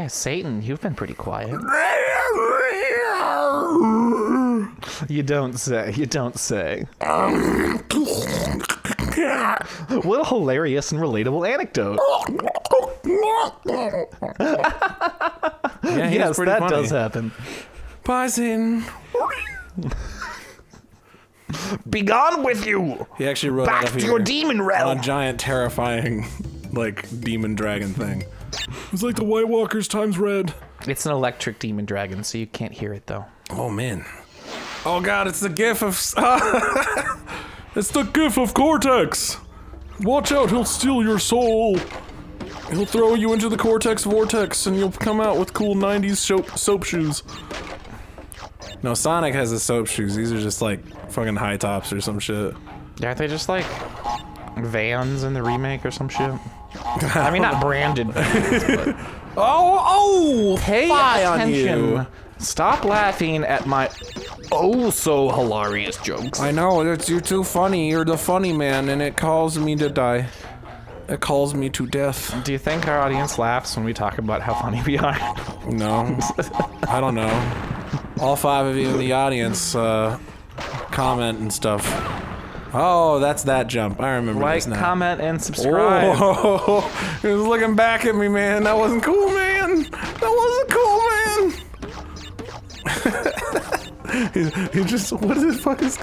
Yeah, Satan, you've been pretty quiet. You don't say. You don't say. What a hilarious and relatable anecdote. Yeah, yes, that funny. does happen. Poison. Begone with you! He actually wrote Back out of to here your demon realm! on a giant, terrifying, like, demon dragon thing. It's like the White Walkers times red. It's an electric demon dragon, so you can't hear it, though. Oh, man. Oh, God, it's the gif of... it's the gif of Cortex! Watch out, he'll steal your soul! He'll throw you into the Cortex vortex, and you'll come out with cool 90s soap shoes. No, Sonic has the soap shoes. These are just, like, fucking high tops or some shit. Aren't they just, like, Vans in the remake or some shit? I mean, not branded Vans, but... Oh! Pay Fie attention. on you. Stop laughing at my oh-so-hilarious jokes. I know, you're too funny. You're the funny man, and it calls me to die. It calls me to death. Do you think our audience laughs when we talk about how funny we are? No. I don't know. All 5 of you in the audience, comment and stuff. Oh, that's that jump. I remember this now. Like, comment, and subscribe. Oh, he was looking back at me, man. That wasn't cool, man. That wasn't cool, man. he just, what the fuck is,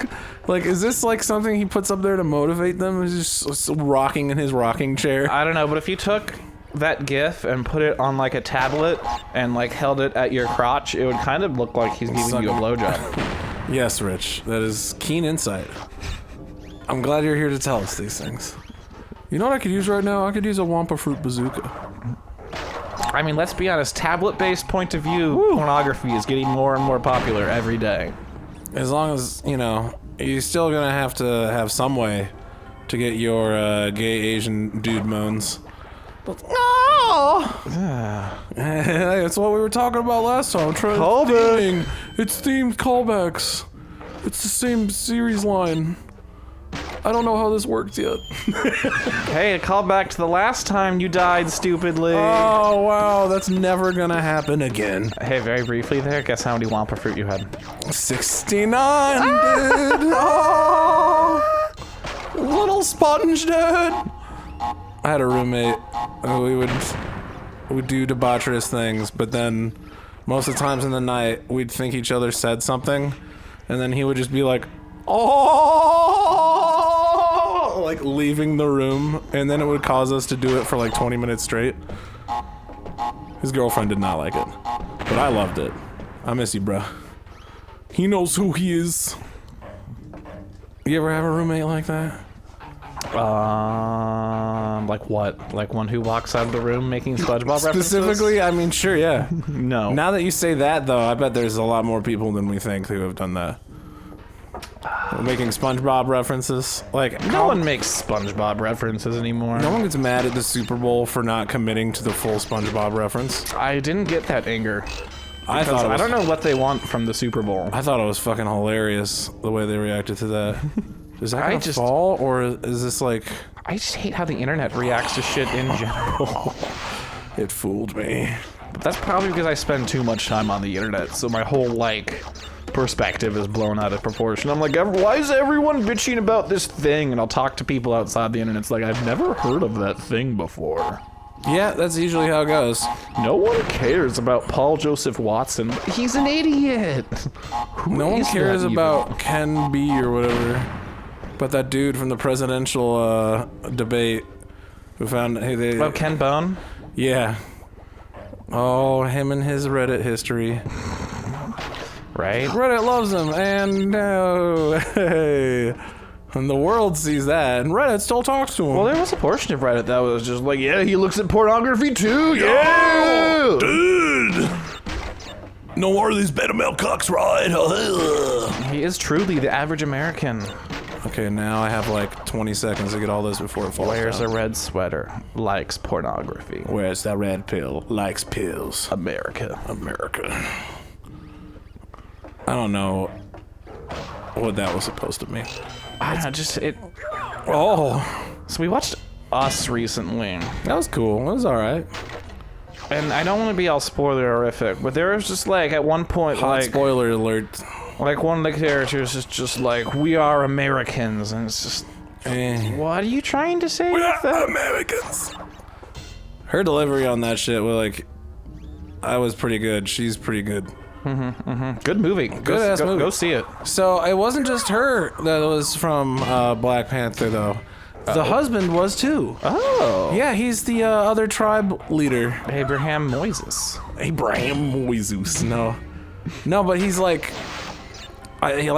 like, is this like something he puts up there to motivate them? He's just rocking in his rocking chair. I don't know, but if you took that GIF and put it on like a tablet and like held it at your crotch, it would kind of look like he's giving you a blowjob. Yes, Rich. That is keen insight. I'm glad you're here to tell us these things. You know what I could use right now? I could use a Wampa Fruit Bazooka. I mean, let's be honest, tablet-based point of view pornography is getting more and more popular every day. As long as, you know, you're still gonna have to have some way to get your gay Asian dude moans. But, no! That's what we were talking about last time. Callback! It's themed callbacks. It's the same series line. I don't know how this works yet. Hey, a callback to the last time you died stupidly. Oh, wow, that's never gonna happen again. Hey, very briefly there, guess how many Wampa fruit you had? 69, dude! Oh! Little sponge, dude! I had a roommate who would do debaucherous things, but then most of the times in the night, we'd think each other said something, and then he would just be like, oh! Like leaving the room, and then it would cause us to do it for like 20 minutes straight. His girlfriend did not like it, but I loved it. I miss you, bro. He knows who he is. You ever have a roommate like that? Like what? Like one who walks out of the room making SpongeBob references? Specifically, I mean, sure, yeah. No. Now that you say that, though, I bet there's a lot more people than we think who have done that. Making SpongeBob references. Like, No one makes SpongeBob references anymore. No one gets mad at the Super Bowl for not committing to the full SpongeBob reference. I didn't get that anger. I thought I don't know what they want from the Super Bowl. I thought it was fucking hilarious the way they reacted to that. Is that gonna fall, or is this like... I just hate how the internet reacts to shit in general. It fooled me. But that's probably because I spend too much time on the internet, so my whole, like, perspective is blown out of proportion. I'm like, why is everyone bitching about this thing? And I'll talk to people outside the internet. It's like, I've never heard of that thing before. Yeah, that's usually how it goes. No one cares about Paul Joseph Watson. He's an idiot. No one cares about Ken B or whatever. But that dude from the presidential debate who found... Hey, Oh, Ken Bone? Yeah. Oh, him and his Reddit history. Right? Reddit loves him, and no, hey. And the world sees that, and Reddit still talks to him. Well, there was a portion of Reddit that was just like, yeah, he looks at pornography too, yeah! Dude! No more of these beta male cucks, right? He is truly the average American. Okay, now I have like 20 seconds to get all this before it falls Wears down. a red sweater, likes pornography. Wears that red pill, likes pills. America. I don't know what that was supposed to mean. I don't know, just it... Oh. So we watched Us recently. That was cool. It was alright. and I don't want to be all spoilerific, but there was just like at one point, Hot like spoiler alert. like one of the characters is just like, we are Americans, and it's just, what are you trying to say with that? Americans. Her delivery on that shit was like, I was pretty good. She's pretty good. Good movie. Good-ass movie. Go see it. So it wasn't just her that was from Black Panther, though. The husband was too. Oh. Yeah, he's the other tribe leader. Abraham Moises. Abraham Moises. No, but he's like,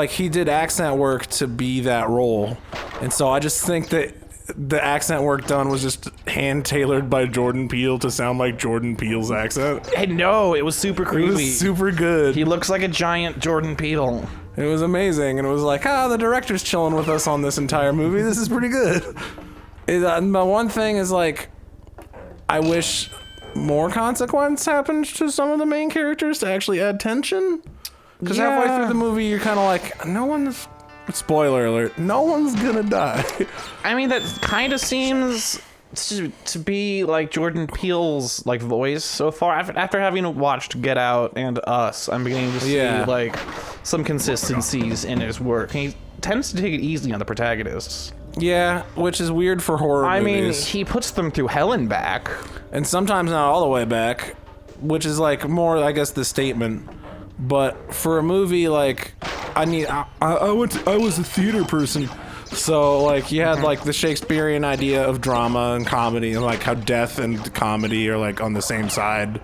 he did accent work to be that role, and so I just think that the accent work done was just hand tailored by Jordan Peele to sound like Jordan Peele's accent. Hey, no, it was super creepy. It was super good. He looks like a giant Jordan Peele. It was amazing, and it was like, the director's chilling with us on this entire movie. This is pretty good. My one thing is like, I wish more consequence happened to some of the main characters to actually add tension. Because halfway through the movie, you're kind of like, no one's... Spoiler alert, no one's gonna die. I mean, that kind of seems to be like Jordan Peele's like voice so far. After having watched Get Out and Us, I'm beginning to see like some consistencies in his work. He tends to take it easy on the protagonists. Yeah, which is weird for horror movies. I mean, he puts them through hell and back. And sometimes not all the way back, which is like more, I guess, the statement. But for a movie like, I was a theater person, so like you had like the Shakespearean idea of drama and comedy, and like how death and comedy are like on the same side,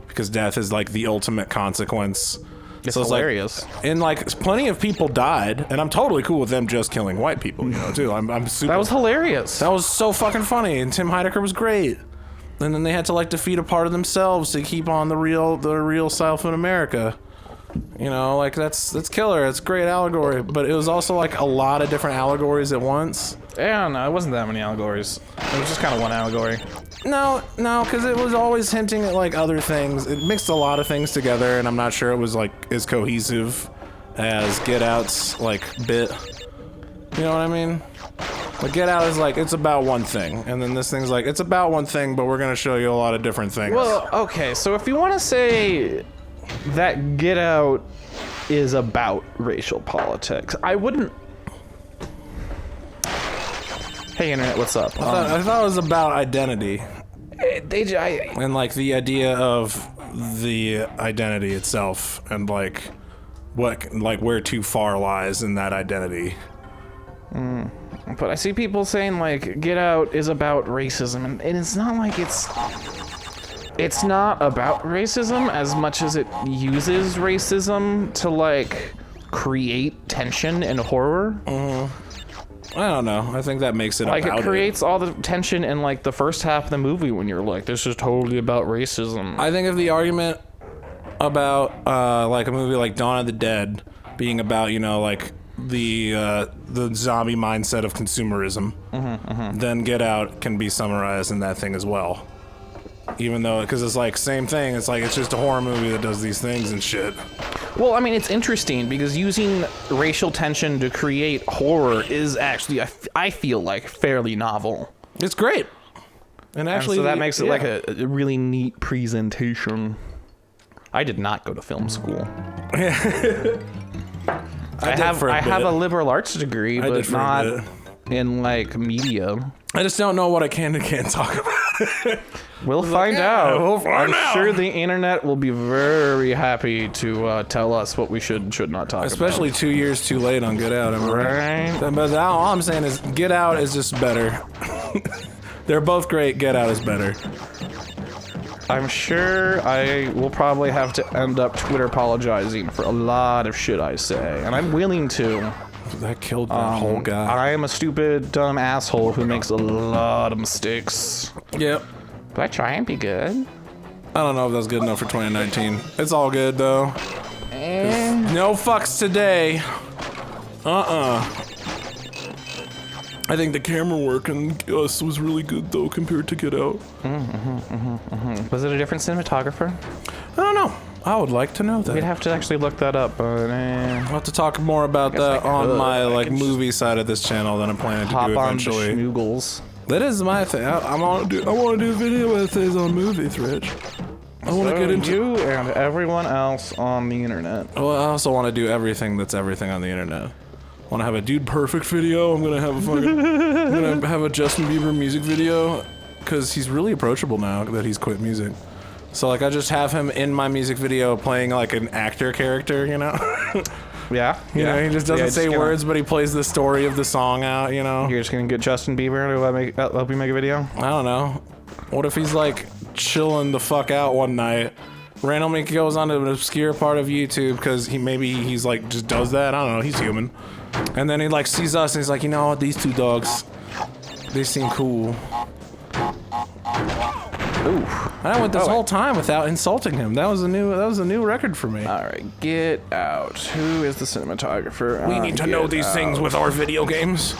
because death is like the ultimate consequence. It's hilarious. Like, and like plenty of people died, and I'm totally cool with them just killing white people, you know, too. I'm super. That was hilarious. That was so fucking funny, and Tim Heidecker was great. And then they had to like defeat a part of themselves to keep on the real South in America. You know, like that's killer. It's great allegory, but it was also like a lot of different allegories at once. Yeah, no, it wasn't that many allegories. It was just kind of one allegory. No, because it was always hinting at like other things. It mixed a lot of things together, and I'm not sure it was like as cohesive as Get Out's like bit. You know what I mean? Like Get Out is like, it's about one thing, and then this thing's like, it's about one thing, but we're gonna show you a lot of different things. Well, okay, so if you want to say that Get Out is about racial politics, I wouldn't... Hey, Internet, what's up? I thought it was about identity. And like the idea of the identity itself, and like what, like where too far lies in that identity. But I see people saying like Get Out is about racism, and it's not like it's not about racism as much as it uses racism to like create tension and horror. I don't know. I think that makes it like about it creates all the tension in like the first half of the movie when you're like, this is totally about racism. I think of the argument about like a movie like Dawn of the Dead being about, you know, like the zombie mindset of consumerism, then Get Out can be summarized in that thing as well. Even though, because it's like same thing, it's like it's just a horror movie that does these things and shit. Well, I mean, it's interesting because using racial tension to create horror is actually, I feel like, fairly novel. It's great. And actually, so that makes it like a really neat presentation. I did not go to film school. I have a liberal arts degree, but not in like media. I just don't know what I can and can't talk about. We'll find out. I'm sure the internet will be very happy to tell us what we should and should not talk about. Especially 2 years too late on Get Out, am I right? But all I'm saying is Get Out is just better. They're both great. Get Out is better. I'm sure I will probably have to end up Twitter apologizing for a lot of shit I say, and I'm willing to. That killed that whole guy. I am a stupid, dumb asshole who makes a lot of mistakes. Yep. But I try and be good. I don't know if that's good enough for 2019. It's all good, though. No fucks today. I think the camera work in Us was really good, though, compared to Get Out. Was it a different cinematographer? I don't know. I would like to know that. We'd have to actually look that up, but I'll have to talk more about that on my like movie side of this channel that I'm planning to do eventually. Schmoogles. That is my thing. I want to do video essays on movies, Rich. I want to get into you and everyone else on the internet. Well, I also want to do everything that's everything on the internet. I want to have a Dude Perfect video. I'm gonna have a fucking. I'm gonna have a Justin Bieber music video, because he's really approachable now that he's quit music. So like, I just have him in my music video playing like an actor character, you know. Yeah. You know, he just doesn't say words, but he plays the story of the song out, you know? You're just gonna get Justin Bieber to help you make a video? I don't know. What if he's like chilling the fuck out one night, randomly goes onto an obscure part of YouTube because he's like just does that? I don't know, he's human. And then he like sees us and he's like, you know what, these two dogs, they seem cool. Ooh. And I went this whole time without insulting him. That was a new record for me. Alright, get out. Who is the cinematographer? We need to know these things with our video games.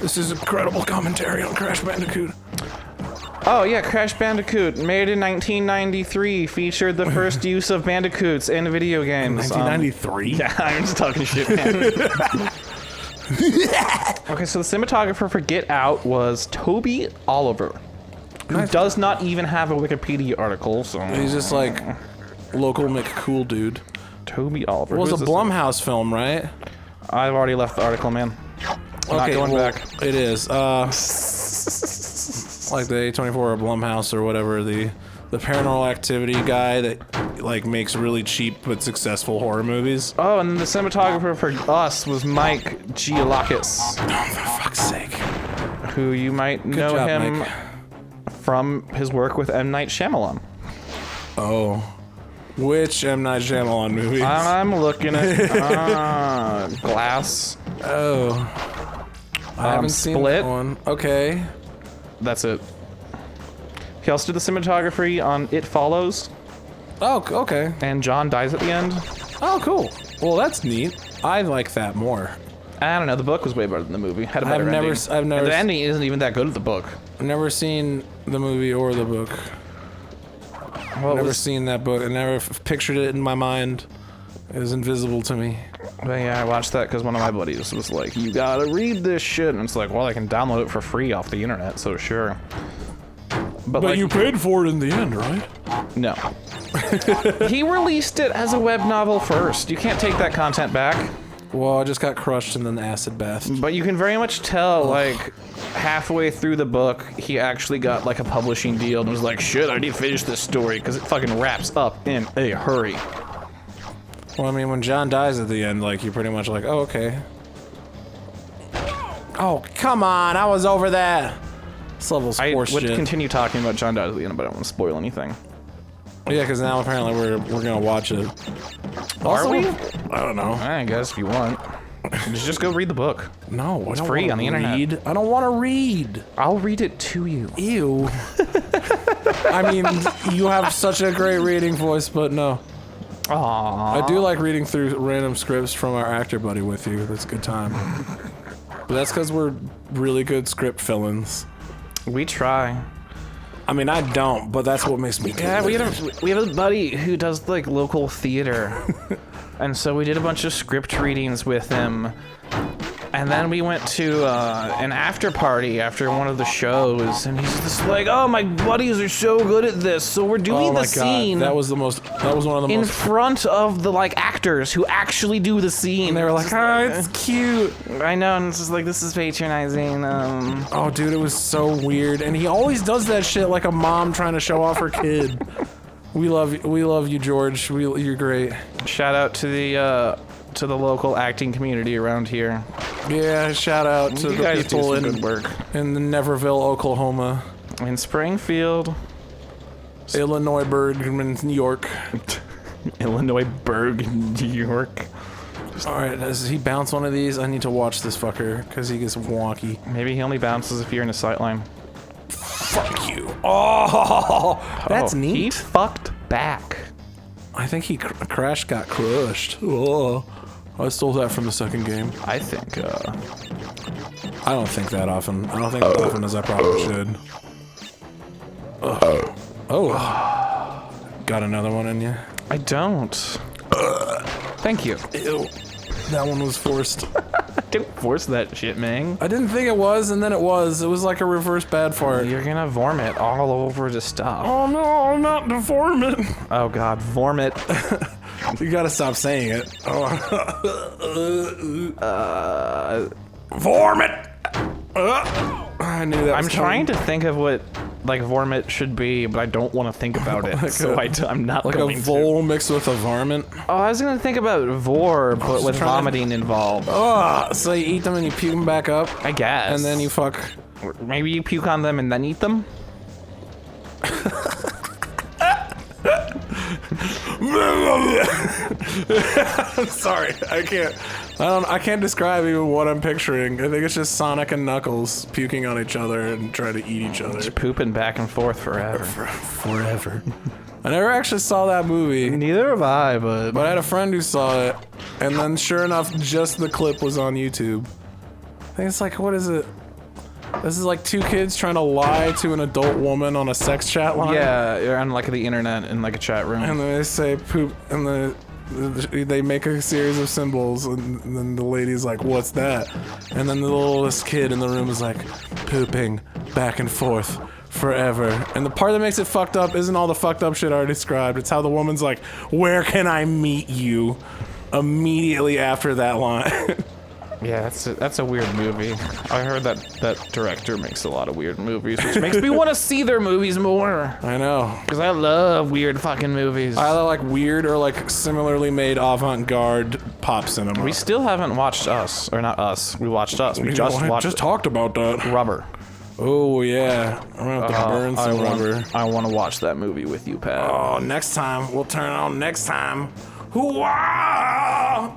This is incredible commentary on Crash Bandicoot. Oh yeah, Crash Bandicoot, made in 1993, featured the first use of bandicoots in video games. 1993? Yeah, I'm just talking shit, man. Okay, so the cinematographer for Get Out was Toby Oliver, who does not even have a Wikipedia article, so... He's just like local McCool dude. Toby Oliver. It was a Blumhouse film, right? I've already left the article, man. I'm not going back. It is. Like the A24 or Blumhouse or whatever, the Paranormal Activity guy that like makes really cheap but successful horror movies. Oh, and the cinematographer for Us was Mike Giolakis. Oh, for fuck's sake. Who you might know job, him Mike. from his work with M. Night Shyamalan. Oh. Which M. Night Shyamalan movies? I'm looking at Glass. Oh. I haven't seen Split. that one. Okay. That's it. He also did the cinematography on It Follows, Oh, okay. and John dies at the end. Oh, cool. Well, that's neat. I like that more. I don't know, the book was way better than the movie. Had a I've better never ending. s- I've never And the s- ending isn't even that good of the book. I've never seen the movie or the book. Well, Never seen that book. I never pictured it in my mind. It was invisible to me. But yeah, I watched that because one of my buddies was like, you gotta read this shit. And it's like, well, I can download it for free off the internet, so sure. But like, you paid for it in the end, right? no. He released it as a web novel first. You can't take that content back. Well, I just got crushed in an acid bath. But you can very much tell, like, halfway through the book, he actually got, like, a publishing deal and was like, shit, I need to finish this story because it fucking wraps up in a hurry. Well, I mean, when John dies at the end, like, you're pretty much like, oh, okay. Oh, come on, I was over that. This level's I would horseshit. continue talking about John dies at the end, but I don't want to spoil anything. Yeah, because now apparently we're gonna watch it. Are we? I don't know. I guess if you want. Just go read the book. No, it's free on the internet. I don't want to read. I'll read it to you. Ew. I mean, you have such a great reading voice, but no. Aww. I do like reading through random scripts from our actor buddy with you. That's a good time. But that's because we're really good script fill-ins. We try. I mean, I don't, but that's what makes me do Yeah, it. we have a buddy who does like local theater, and so we did a bunch of script readings with him, and then we went to an after party after one of the shows, and he's just like, "Oh, my buddies are so good at this, so we're doing Oh my the scene God, that was one of the in most. front of the like actors who actually do the scene." And they were like, "Oh, it's cute." I know, and it's just like, this is patronizing. Oh, dude, it was so weird, and he always does that shit like a mom trying to show off her kid. We love you, George. You're great. Shout out to the local acting community around here. Yeah, shout out to You the guys people do some good work. in the Neverville, Oklahoma, In Springfield, Illinois, Bergman, New York. Illinois, New York. All right, does he bounce one of these? I need to watch this fucker because he gets wonky. Maybe he only bounces if you're in a sight line. Fuck you. Oh, that's Oh, neat. He fucked back. I think he Crash got crushed. Oh, I stole that from the second game. I think, I don't think that often. I don't think as often as I probably should. Oh. Got another one in you? I don't. Thank you. Ew. That one was forced. Don't force that shit, man. I didn't think it was, and then it was. It was like a reverse bad fart. You're gonna vomit all over the stuff. Oh no, I'm not the Vor-mit. Oh god, vomit. You gotta stop saying it. Oh. Vor-mit. I knew that. I'm trying to think of what like vomit should be, but I don't want to think about it, so I'm not like going a vole mixed with a varmint. Oh, I was gonna think about vor, but with vomiting involved. Oh, so you eat them and you puke them back up, I guess. and then you fuck. Maybe you puke on them and then eat them. I'm sorry, I can't describe even what I'm picturing. I think it's just Sonic and Knuckles puking on each other and trying to eat each other. Just pooping back and forth forever. Forever. I never actually saw that movie. Neither have I, but I had a friend who saw it, and then sure enough, just the clip was on YouTube. I think it's like, what is it? This is like two kids trying to lie to an adult woman on a sex chat line. Yeah, you're on like the internet in like a chat room. And then they say poop, and they make a series of symbols, and then the lady's like, "What's that?" And then the littlest kid in the room is like, "Pooping back and forth forever." And the part that makes it fucked up isn't all the fucked up shit I already described. It's how the woman's like, "Where can I meet you?" Immediately after that line. Yeah, that's a weird movie. I heard that director makes a lot of weird movies, which makes me want to see their movies more. I know. Because I love weird fucking movies. Either like weird or like similarly made avant-garde pop cinema. We still haven't watched Us. Or not Us. We watched Us. We just talked about that. Rubber. Oh, yeah. I'm gonna have to burn some rubber. I want to watch that movie with you, Pat. Oh, next time. We'll turn it on next time. Hoo-wah!